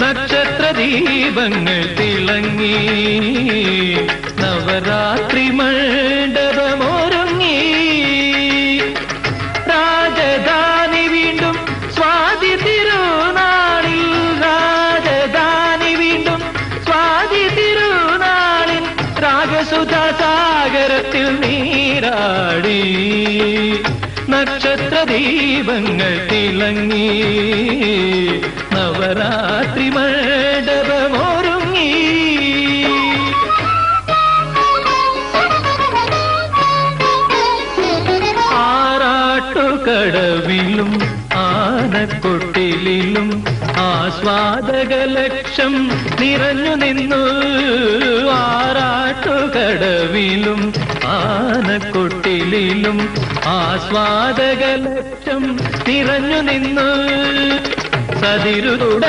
നക്ഷത്ര ദീപങ്ങൾ തിളങ്ങി നവരാത്രി മണ്ഡപമൊരുങ്ങി രാജധാനി വീണ്ടും സ്വാതി തിരുനാളിൽ രാജധാനി വീണ്ടും സ്വാതി തിരുനാളിൽ രാഗസുധാ സാഗരത്തിൽ നീരാടി നക്ഷത്ര ദീപങ്ങൾ തിളങ്ങി നവരാത്രി മണ്ഡപമൊരുങ്ങി ആറാട്ടുകടവിലും ആനക്കൊട്ടിലും ആസ്വാദകലക്ഷം നിറഞ്ഞു നിന്നു ആറാട്ടുകടവിലും ആനക്കൊട്ടിലും ആസ്വാദകലക്ഷം നിറഞ്ഞു നിന്നു സതിരു തുടങ്ങി